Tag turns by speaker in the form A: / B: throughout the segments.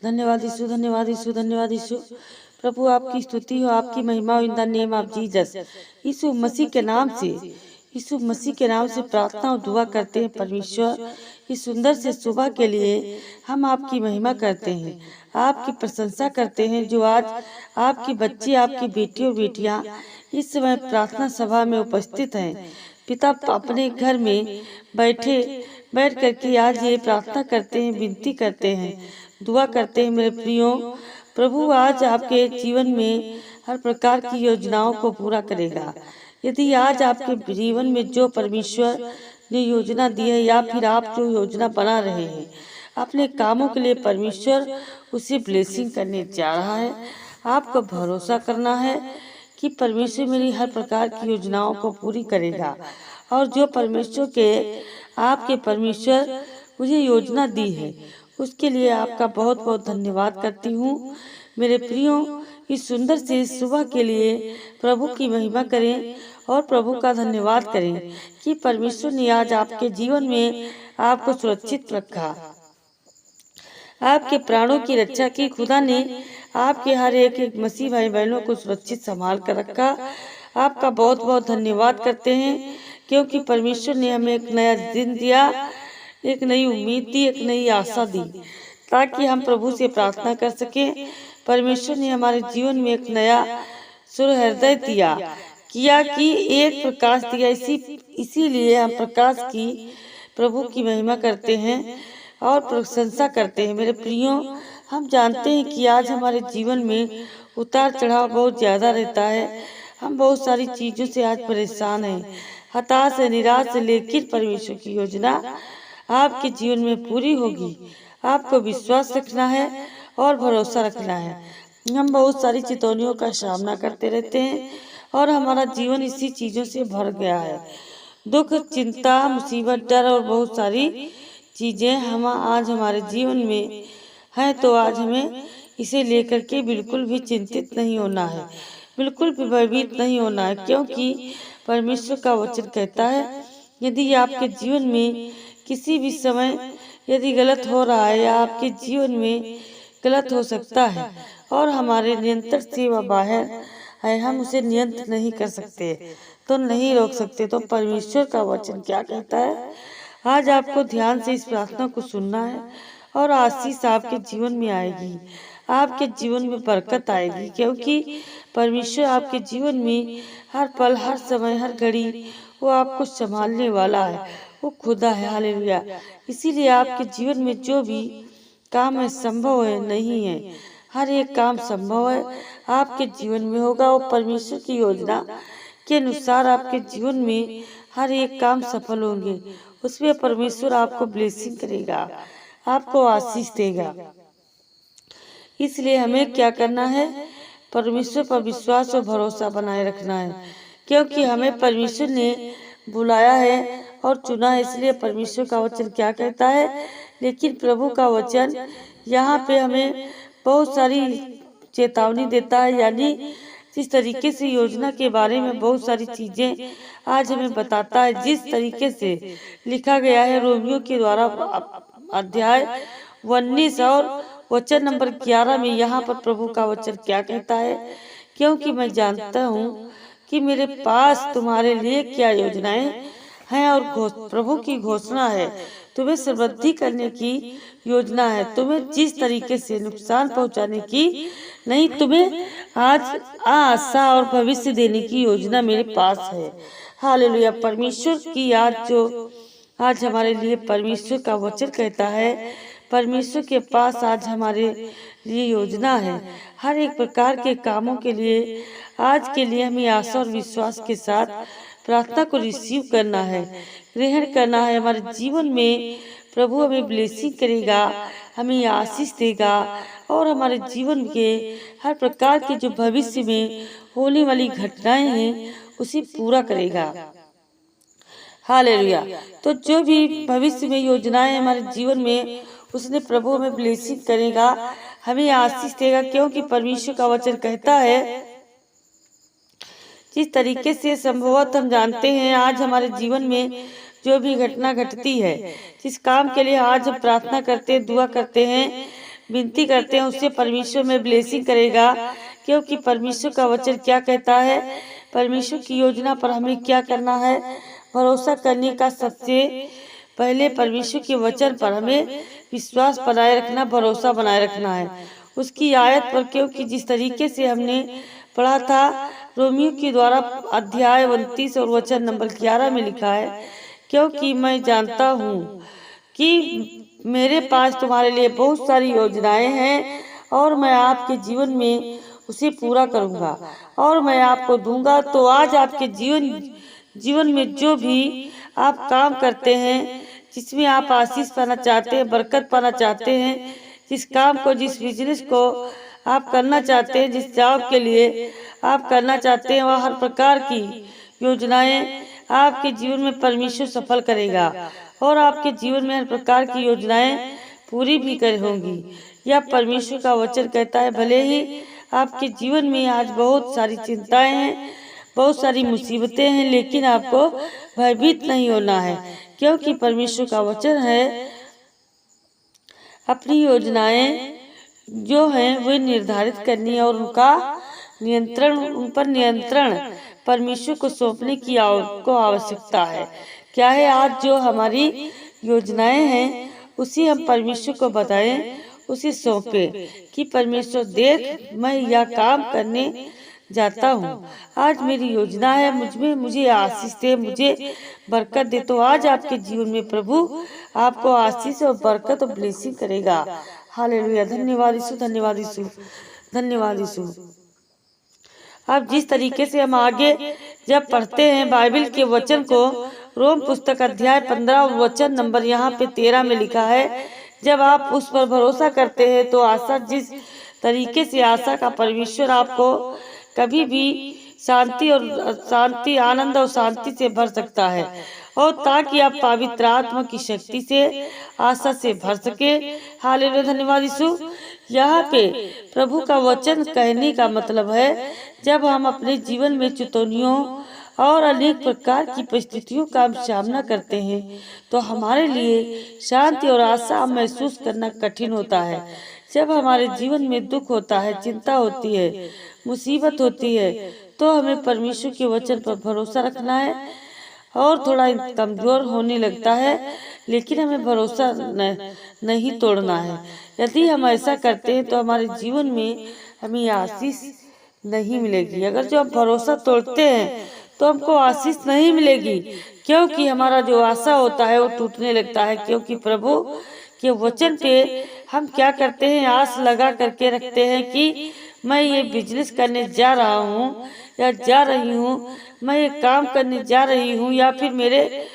A: धन्यवाद यीशु, धन्यवाद यीशु, धन्यवाद यीशु। प्रभु आपकी स्तुति हो, आपकी महिमा हो in the name of Jesus. Yeshu Masih के नाम से, यीशु मसीह के नाम से प्रार्थना और दुआ करते हैं परमेश्वर। इस सुंदर से सुबह के लिए हम आपकी महिमा करते हैं, आपकी प्रशंसा करते हैं जो आज आपकी बच्ची, आपकी बेटी और बेटियां इस समय प्रार्थना सभा में उपस्थित हैं। पिता अपने घर में बैठ करके आज ये प्रार्थना करते हैं, विनती करते हैं, दुआ करते हैं। मेरे प्रियो, प्रभु आज आपके जीवन में हर प्रकार की योजनाओं को पूरा करेगा। यदि आज आपके जीवन में जो परमेश्वर ने योजना दी है या फिर आप जो योजना बना रहे हैं अपने कामों के लिए, परमेश्वर उसे ब्लेसिंग करने जा रहा है। आपको भरोसा करना है कि परमेश्वर मेरी हर प्रकार की योजनाओं को पूरी करेगा। और जो आपके परमेश्वर मुझे योजना दी है उसके लिए आपका बहुत बहुत धन्यवाद करती हूँ। मेरे प्रियो, इस सुंदर से सुबह के लिए प्रभु की महिमा करें और प्रभु का धन्यवाद करें कि परमेश्वर ने आज आपके जीवन में आपको सुरक्षित रखा, आपके प्राणों की रक्षा की। खुदा ने आपके हर एक मसीह भाई बहनों को सुरक्षित संभाल कर रखा। आपका बहुत बहुत धन्यवाद करते हैं क्योंकि परमेश्वर ने हमें एक नया दिन दिया, एक नई उम्मीद दी, एक नई आशा दी ताकि हम प्रभु से प्रार्थना कर सकें। परमेश्वर ने हमारे जीवन में एक नया हृदय किया कि एक प्रकाश दिया। इसीलिए हम प्रकाश की प्रभु की महिमा करते हैं और प्रशंसा करते हैं। मेरे प्रियो, हम जानते हैं कि आज हमारे जीवन में उतार चढ़ाव बहुत ज़्यादा रहता है। हम बहुत सारी चीज़ों से आज परेशान हैं, हताश है, निराश है, लेकिन परमेश्वर की योजना आपके जीवन में पूरी होगी। आपको विश्वास रखना है और भरोसा रखना है। हम बहुत सारी चेतावनियों का सामना करते रहते हैं और हमारा जीवन इसी चीज़ों से भर गया है। दुख, चिंता, मुसीबत, डर और बहुत सारी चीज़ें हम आज हमारे जीवन में हैं। तो आज हमें इसे लेकर के बिल्कुल भी चिंतित नहीं होना है, बिल्कुल भी भयभीत नहीं होना है, क्योंकि परमेश्वर का वचन कहता है यदि आपके जीवन में किसी भी समय यदि गलत हो रहा है या आपके जीवन में गलत हो सकता है और हमारे नियंत्रण से वह बाहर है, हम उसे नियंत्रण नहीं कर सकते तो नहीं रोक सकते, तो परमेश्वर का वचन क्या कहता है? आज आपको ध्यान से इस प्रार्थना को सुनना है और आशीष आपके जीवन में आएगी, आपके जीवन में बरकत आएगी, क्योंकि परमेश्वर आपके जीवन में हर पल, हर समय, हर घड़ी वो आपको संभालने वाला है। वो खुदा है। हालेलुया। इसीलिए आपके जीवन में जो भी काम है संभव है नहीं है, हर एक काम संभव है आपके जीवन में होगा। वो परमेश्वर की योजना के अनुसार आपके जीवन में हर एक काम सफल होंगे। उसमें परमेश्वर आपको ब्लेसिंग करेगा, आपको आशीष देगा। इसलिए हमें क्या करना है? परमेश्वर पर विश्वास और भरोसा बनाए रखना है, क्योंकि हमें परमेश्वर ने बुलाया है और चुना है। इसलिए परमेश्वर का वचन क्या कहता है? लेकिन प्रभु का वचन यहाँ पे हमें बहुत सारी चेतावनी देता है, यानी जिस तरीके से योजना के बारे में बहुत सारी चीजें आज हमें बताता है, जिस तरीके से लिखा गया है रोमियो के द्वारा अध्याय 19 और वचन नंबर 11 में। यहाँ पर प्रभु का वचन क्या कहता है? क्योंकि मैं जानता हूँ कि मेरे पास तुम्हारे लिए क्या योजनाएं हैं, और प्रभु की घोषणा है तुम्हें समृद्धि करने की योजना है, तुम्हें जिस तरीके से नुकसान पहुंचाने की नहीं, तुम्हें आज आशा और भविष्य देने की योजना मेरे पास है। हालेलुया। परमेश्वर की आज हमारे लिए परमेश्वर का वचन कहता है, परमेश्वर के पास आज हमारे लिए योजना है। हर एक प्रकार के कामों के लिए आज के लिए हमें आशा और विश्वास के साथ प्रार्थना को रिसीव करना है, ग्रहण करना है। हमारे जीवन में प्रभु हमें ब्लेसिंग करेगा, हमें आशीष देगा और हमारे जीवन के हर प्रकार के जो भविष्य में होने वाली घटनाएं हैं उसे पूरा करेगा। हालेलुया। तो जो भी भविष्य में योजनाएं हमारे जीवन में, उसने प्रभु हमें ब्लेसिंग करेगा, हमें आशीष देगा, क्योंकि परमेश्वर का वचन कहता है जिस तरीके से संभवतः हम जानते हैं आज हमारे जीवन में जो भी घटना घटती है, जिस काम के लिए आज हम प्रार्थना करते हैं, दुआ करते हैं, विनती करते हैं उससे परमेश्वर में ब्लेसिंग करेगा, क्योंकि परमेश्वर का वचन क्या कहता है, परमेश्वर की योजना पर हमें क्या करना है। भरोसा करने का सबसे पहले परमेश्वर के वचन पर हमें विश्वास बनाए रखना, भरोसा बनाए रखना है उसकी आयत पर, क्योंकि जिस तरीके से हमने पढ़ा था रोमियो के द्वारा अध्याय 29 और वचन नंबर 11 में लिखा है, क्योंकि मैं जानता हूँ कि मेरे पास तुम्हारे लिए बहुत सारी योजनाएं हैं और मैं आपके जीवन में उसे पूरा करूंगा और मैं आपको दूंगा। तो आज आपके जीवन में जो भी आप काम करते हैं, जिसमें आप आशीष पाना चाहते हैं, बरकत पाना चाहते हैं, जिस काम को, जिस बिजनेस को आप करना चाहते हैं, जिस जॉब के लिए आप करना चाहते हैं, वह हर प्रकार की योजनाएं आपके जीवन में परमेश्वर सफल करेगा और आपके जीवन में हर प्रकार की योजनाएं पूरी भी कर होंगी। यह परमेश्वर का वचन कहता है। भले ही आपके जीवन में आज बहुत सारी चिंताएं हैं, बहुत सारी मुसीबतें हैं, लेकिन आपको भयभीत नहीं होना है, क्योंकि परमेश्वर का वचन है अपनी योजनाएं जो हैं वे निर्धारित करनी है और उन पर नियंत्रण परमेश्वर को सौंपने की को आवश्यकता है। क्या है, आज जो हमारी योजनाएं हैं उसी हम परमेश्वर को बताएं, उसे सौंपे कि परमेश्वर देख, मैं यह काम करने जाता हूँ, आज मेरी योजना है, मुझे आशीष दे, मुझे बरकत दे। तो आज आपके जीवन में प्रभु आपको आशीष और बरकत और ब्लेसिंग करेगा। हालेलुया। धन्यवाद यीशु, धन्यवाद यीशु, धन्यवाद यीशु। अब जिस तरीके से हम आगे जब पढ़ते हैं बाइबल के वचन को, रोम पुस्तक अध्याय 15 वचन नंबर यहाँ पे 13 में लिखा है, जब आप उस पर भरोसा करते हैं तो आशा, जिस तरीके से आशा का परमेश्वर आपको कभी भी शांति, आनंद और शांति से भर सकता है, और ताकि आप पवित्र आत्मा की शक्ति से आशा से भर सके। हालेलुया। धन्यवाद यीशु। यहाँ पे प्रभु का वचन कहने का मतलब है, जब हम अपने जीवन में चुनौतियों और अनेक प्रकार की परिस्थितियों का सामना करते हैं तो हमारे लिए शांति और आशा महसूस करना कठिन होता है। जब हमारे जीवन में दुख होता है, चिंता होती है, मुसीबत होती है, तो हमें परमेश्वर के वचन पर भरोसा रखना है और थोड़ा कमजोर होने लगता है, लेकिन हमें भरोसा नहीं तोड़ना है। यदि हम ऐसा करते हैं तो हमारे जीवन में हमें आशीष नहीं मिलेगी। अगर जो हम भरोसा तोड़ते हैं तो हमको आशीष नहीं मिलेगी, क्योंकि हमारा जो आशा होता है वो टूटने लगता है। क्योंकि प्रभु के वचन पे हम क्या करते हैं, आस लगा करके रखते हैं कि मैं ये बिजनेस करने जा रहा हूँ या जा रही हूँ, मैं ये काम करने जा रही हूँ, या फिर मेरे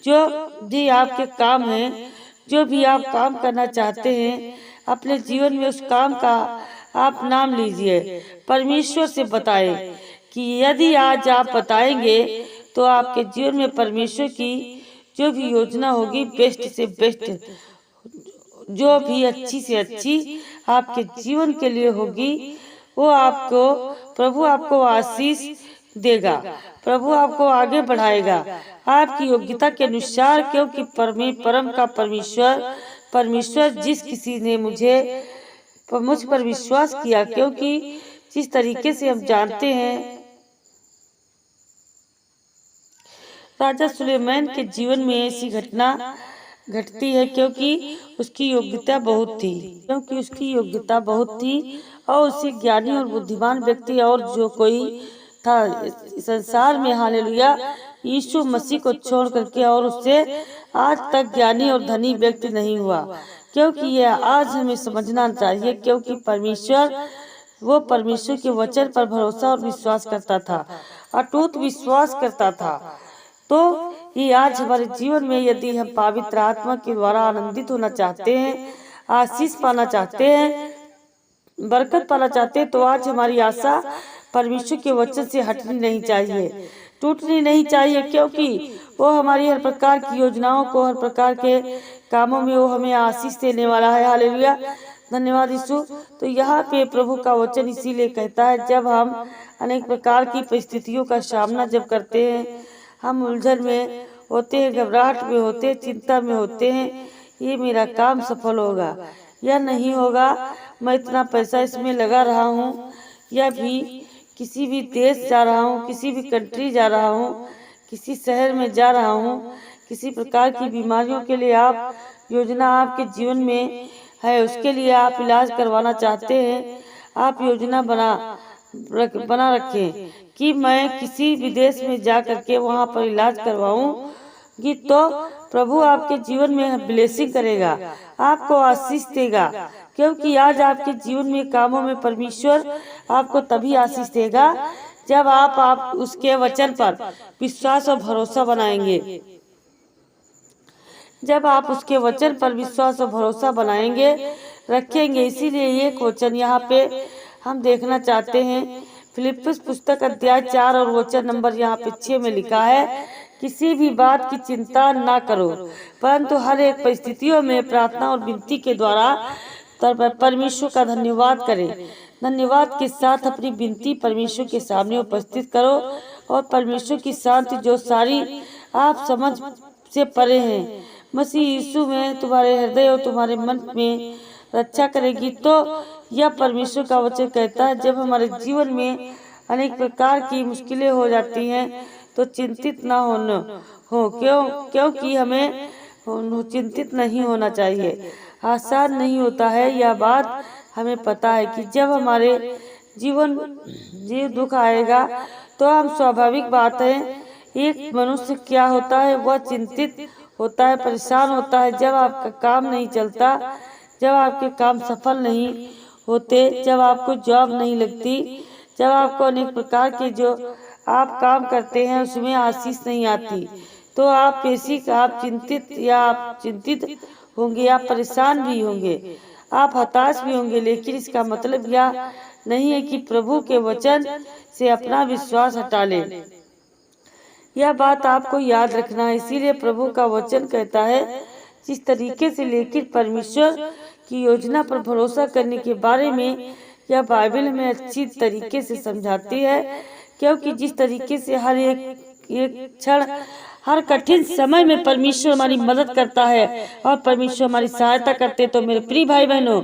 A: जो भी आपके काम हैं, जो भी आप काम करना चाहते हैं अपने जीवन में, उस काम का आप नाम लीजिए, परमेश्वर से बताएं कि यदि आज आप बताएंगे तो आपके जीवन में परमेश्वर की जो भी योजना होगी, बेस्ट से बेस्ट, जो भी अच्छी से अच्छी आपके जीवन के लिए होगी, वो प्रभु आपको आशीष देगा, प्रभु आपको आगे बढ़ाएगा आपकी योग्यता के अनुसार। क्योंकि परम का परमेश्वर जिस किसी ने मुझ पर विश्वास किया, क्योंकि जिस तरीके से हम जानते हैं राजा सुलेमान के जीवन में ऐसी घटना घटती है, क्योंकि उसकी योग्यता बहुत थी और उसे ज्ञानी और बुद्धिमान व्यक्ति और जो कोई था संसार में, हालेलुया, यीशु मसीह को छोड़ करके और उससे आज तक ज्ञानी और धनी व्यक्ति नहीं हुआ। क्योंकि यह आज हमें समझना चाहिए, क्योंकि परमेश्वर के वचन पर भरोसा और विश्वास करता था, अटूट विश्वास करता था। तो ये आज हमारे जीवन में, यदि हम पवित्र आत्मा के द्वारा आनंदित होना चाहते हैं, आशीष पाना चाहते हैं, बरकत पाना चाहते हैं, तो आज हमारी आशा परमेश्वर के वचन से हटनी नहीं चाहिए, टूटनी नहीं चाहिए, क्योंकि वो हमारी हर प्रकार की योजनाओं को, हर प्रकार के कामों में वो हमें आशीष देने वाला है। हालेलुया। धन्यवाद यीशु। तो यहाँ पे प्रभु का वचन इसीलिए कहता है, जब हम अनेक प्रकार की परिस्थितियों का सामना जब करते हैं, हम उलझन में होते हैं, घबराहट में होते हैं, चिंता में होते हैं, ये मेरा काम सफल होगा, यह नहीं होगा, मैं इतना पैसा इसमें लगा रहा हूँ, या भी किसी भी देश जा रहा हूँ, किसी भी कंट्री जा रहा हूँ, किसी शहर में जा रहा हूँ, किसी प्रकार की बीमारियों के लिए आप योजना आपके जीवन में है, उसके लिए आप इलाज करवाना चाहते हैं, आप योजना बना रखें कि मैं किसी विदेश में जा करके वहाँ पर इलाज करवाऊंगी, तो प्रभु आपके जीवन में ब्लेसिंग करेगा, आपको आशीष देगा। क्योंकि आज आपके जीवन में कामों में परमेश्वर आपको तभी आशीष देगा जब आप उसके वचन पर विश्वास और भरोसा बनाएंगे। जब आप उसके वचन पर विश्वास और भरोसा बनाएंगे, रखेंगे। इसीलिए एक वचन यहाँ पे हम देखना चाहते हैं, फिलिप्पिस पुस्तक अध्याय 4 और वचन नंबर यहाँ पे 6 में लिखा है, किसी भी बात की चिंता ना करो, परंतु हर एक परिस्थितियों में प्रार्थना और विनती के द्वारा परमेश्वर का धन्यवाद करें। धन्यवाद के साथ अपनी विनती परमेश्वर के सामने उपस्थित करो, और परमेश्वर की शांति जो सारी आप समझ से परे हैं, मसीह यीशु में तुम्हारे हृदय और तुम्हारे मन में रक्षा करेगी। तो यह परमेश्वर का वचन कहता है, जब हमारे जीवन में अनेक प्रकार की मुश्किलें हो जाती हैं तो चिंतित ना हो क्योंकि हमें चिंतित नहीं होना चाहिए। आसान नहीं होता है, यह बात हमें पता है कि जब हमारे जीवन दुख आएगा तो हम स्वाभाविक बात है, एक मनुष्य क्या होता है, वह चिंतित होता है, परेशान होता है। जब आपका काम नहीं चलता, जब आपके काम सफल नहीं होते, जब आपको जॉब नहीं लगती, जब आपको अनेक प्रकार के जो आप काम करते हैं उसमें आशीष नहीं आती, तो आप चिंतित होंगे, आप परेशान भी होंगे, आप हताश भी होंगे। लेकिन इसका मतलब यह नहीं है कि प्रभु के वचन से अपना विश्वास हटा लें। यह बात आपको याद रखना है। इसीलिए प्रभु का वचन कहता है, जिस तरीके से लेकिन परमेश्वर की योजना पर भरोसा करने के बारे में यह बाइबल हमें अच्छी तरीके से समझाती है, क्योंकि जिस तरीके से हर एक क्षण, हर कठिन समय में परमेश्वर हमारी मदद करता है और परमेश्वर हमारी सहायता करते। तो मेरे प्रिय भाई बहनों,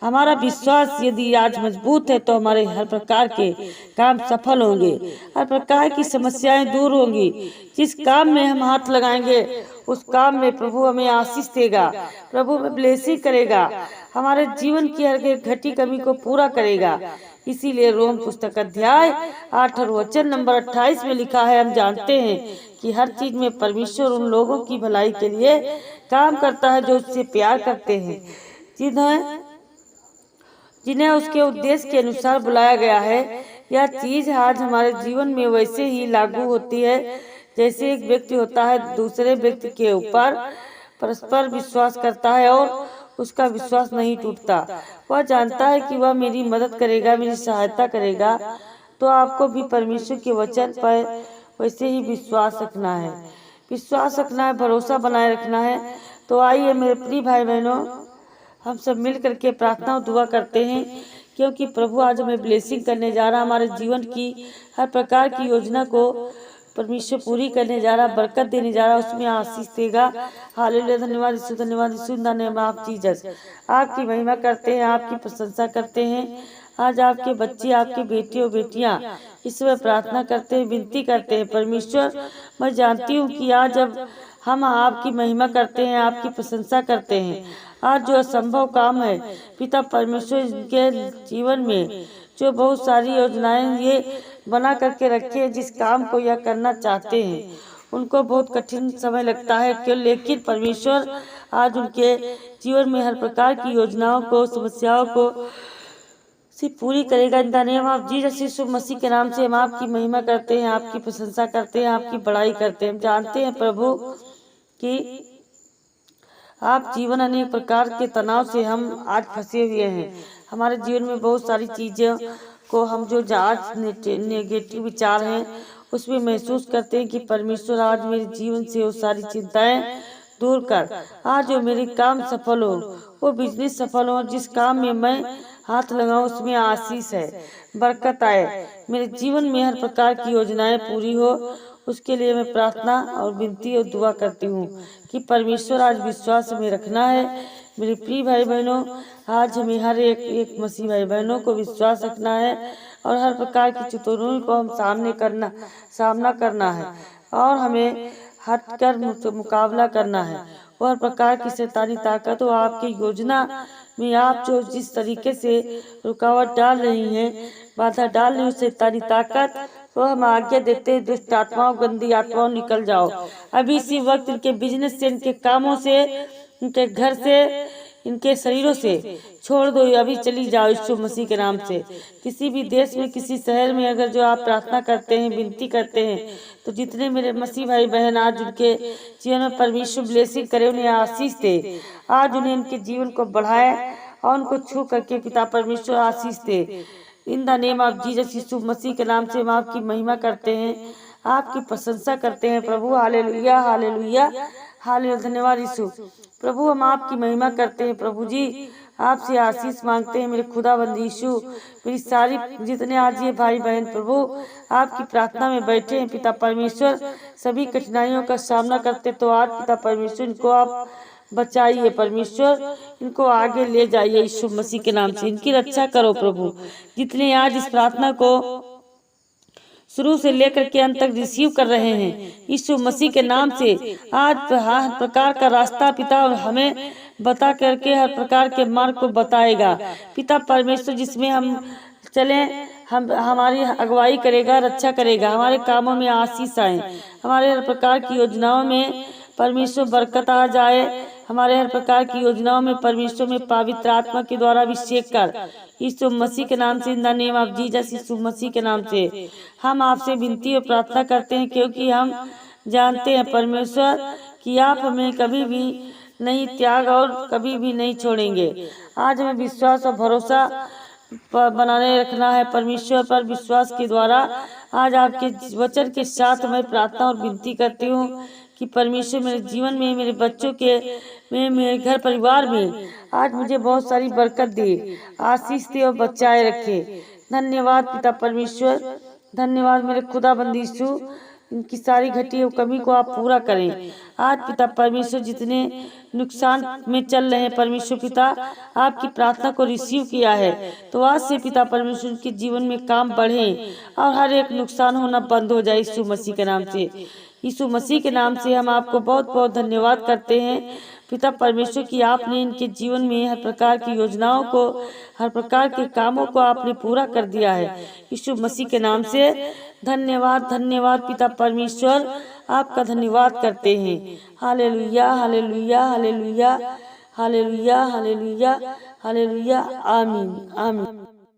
A: हमारा विश्वास यदि आज मजबूत है तो हमारे हर प्रकार के काम सफल होंगे, हर प्रकार की समस्याएं दूर होंगी। जिस काम में हम हाथ लगाएंगे उस काम में प्रभु हमें आशीष देगा, प्रभु हमें ब्लेसिंग करेगा, हमारे जीवन की हर एक घटी कमी को पूरा करेगा। इसीलिए रोम पुस्तक अध्याय 8 और वचन नंबर 28 में लिखा है, हम जानते हैं कि हर चीज में परमेश्वर उन लोगों की भलाई के लिए काम करता है जो उससे प्यार करते हैं, जिन्हें उसके उद्देश्य के अनुसार बुलाया गया है। यह चीज आज हमारे जीवन में वैसे ही लागू होती है जैसे एक व्यक्ति होता है दूसरे व्यक्ति के ऊपर परस्पर विश्वास करता है और उसका विश्वास नहीं टूटता। वह जानता है कि वह मेरी मदद करेगा, मेरी सहायता करेगा। तो आपको भी परमेश्वर के वचन पर वैसे ही विश्वास रखना है, भरोसा बनाए रखना है। तो आइए मेरे प्रिय भाई बहनों, हम सब मिल करके प्रार्थना और दुआ करते हैं, क्योंकि प्रभु आज हमें ब्लेसिंग करने जा रहा, हमारे जीवन की हर प्रकार की योजना को परमेश्वर पूरी करने जा रहा, बरकत देने जा रहा, उसमें आशीष देगा। हालेलुया, धन्यवाद यीशु, धन्यवाद Yeshu, in the name of Jesus. आपकी महिमा करते हैं, आपकी प्रशंसा करते हैं। आज आपके बच्चे, आपके बेटे और बेटियां ईश्वर प्रार्थना करते हैं, विनती करते हैं। परमेश्वर, मैं जानती हूँ कि आज जब हम आपकी महिमा करते हैं, आपकी प्रशंसा करते हैं, आज जो असंभव काम है पिता परमेश्वर इनके जीवन में जो बहुत सारी योजनाएं ये बना करके रखे हैं, जिस काम को यह करना चाहते हैं, उनको बहुत कठिन समय लगता है क्यों, लेकिन परमेश्वर आज उनके जीवन में हर प्रकार की योजनाओं को, समस्याओं को पूरी करेगा। In the name of Jesus, Yeshu Masih के नाम से हम आपकी महिमा करते हैं, आपकी प्रशंसा करते हैं, आपकी बड़ाई करते हैं। हम जानते हैं प्रभु कि आप जीवन अनेक प्रकार के तनाव से हम आज फंसे हुए हैं। हमारे जीवन में बहुत सारी चीज़ों को हम जो आज नेगेटिव विचार हैं उसमें महसूस करते हैं कि परमेश्वर आज मेरे जीवन से वो सारी चिंताएं दूर कर, आज जो मेरे काम सफल हो, वो बिजनेस सफल हो, जिस काम में मैं हाथ लगाऊं उसमें आशीष है, बरकत आए, मेरे जीवन में हर प्रकार की योजनाएं पूरी हो। उसके लिए मैं प्रार्थना और विनती और दुआ करती हूँ कि परमेश्वर आज विश्वास में रखना है, मेरे प्रिय भाई बहनों, आज हमें हर एक मसीह भाई बहनों को विश्वास रखना है और हर प्रकार की चुनौतियों को हम सामना करना है और हमें हट कर मुकाबला करना है। और हर प्रकार की शैतानी ताकत और आपकी योजना में आप जो जिस तरीके से रुकावट डाल रही हैं, बाधा डाल रही शैतानी ताकत, तो हम आज्ञा देते हैं दुष्ट आत्माओं, गंदी आत्माओं, निकल जाओ अभी इसी वक्त इनके बिजनेस से, इनके कामों से, इनके घर से, इनके शरीरों से छोड़ दो, अभी चली जाओ यीशु मसीह के नाम से। किसी भी देश में, किसी शहर में अगर जो आप प्रार्थना करते हैं, विनती करते हैं, तो जितने मेरे मसीह भाई बहन आज उनके जीवन में परमेश्वर ब्लेसिंग करे, उन्हें आशीष दे, आज उन्हें इनके जीवन को बढ़ाए और उनको छू करके पिता परमेश्वर आशीष दे। In the name of Jesus, Yeshu Masih के नाम से हम आपकी महिमा करते हैं, आपकी प्रशंसा करते हैं प्रभु। Hallelujah, hallelujah, hallelujah. धन्यवाद यीशु। प्रभु हम आपकी महिमा करते हैं प्रभु जी, आपसे आशीष मांगते हैं मेरे खुदाबंद यीशु। मेरी सारी जितने आज ये भाई बहन प्रभु आपकी प्रार्थना में बैठे हैं पिता परमेश्वर, सभी कठिनाइयों का सामना करते, तो आज पिता परमेश्वर इनको आप बचाइए परमेश्वर, इनको आगे ले जाइए यीशु मसीह के नाम से, इनकी रक्षा करो प्रभु। जितने आज इस प्रार्थना को शुरू से लेकर के अंत तक रिसीव कर रहे हैं यीशु मसीह के नाम से, आज हर प्रकार का रास्ता पिता हमें बता करके हर प्रकार के मार्ग को बताएगा पिता परमेश्वर, जिसमें हम चले, हम हमारी अगुवाई करेगा, रक्षा करेगा, हमारे कामों में आशीष आए, हमारे हर प्रकार की योजनाओं में परमेश्वर बरकत आ जाए, हमारे हर प्रकार की योजनाओं में परमेश्वर में पवित्र आत्मा के द्वारा अभिषेक कर यीशु मसीह के नाम से, in the name of Jesus, Yeshu Masih के नाम से हम आपसे विनती और प्रार्थना करते हैं, क्योंकि हम जानते हैं परमेश्वर कि आप हमें कभी भी नहीं त्याग और कभी भी नहीं छोड़ेंगे। आज हमें विश्वास और भरोसा बनाने रखना है परमेश्वर पर, विश्वास के द्वारा आज आपके वचन के साथ मैं प्रार्थना और विनती करती हूँ कि परमेश्वर मेरे जीवन में, मेरे बच्चों के में, मेरे घर परिवार में आज मुझे बहुत सारी बरकत दे, आशीष दे और बचाए रखे। धन्यवाद पिता परमेश्वर, धन्यवाद मेरे खुदाबंद यीशु, इनकी सारी घटी हुई कमी को आप पूरा करें। आज पिता परमेश्वर जितने नुकसान में चल रहे हैं परमेश्वर पिता, आपकी प्रार्थना को रिसीव किया है, तो आज से पिता परमेश्वर के जीवन में काम बढ़े और हर एक नुकसान होना बंद हो जाए यीशु मसीह के नाम से। यीशु मसीह के नाम से हम आपको बहुत बहुत धन्यवाद करते हैं पिता परमेश्वर की, आपने इनके जीवन में हर प्रकार की योजनाओं को, हर प्रकार के कामों को आपने पूरा कर दिया है यीशु मसीह के नाम से। धन्यवाद, धन्यवाद पिता परमेश्वर, आपका धन्यवाद करते हैं। Hallelujah, hallelujah, hallelujah, hallelujah, hallelujah, hallelujah, आमीन, आमीन।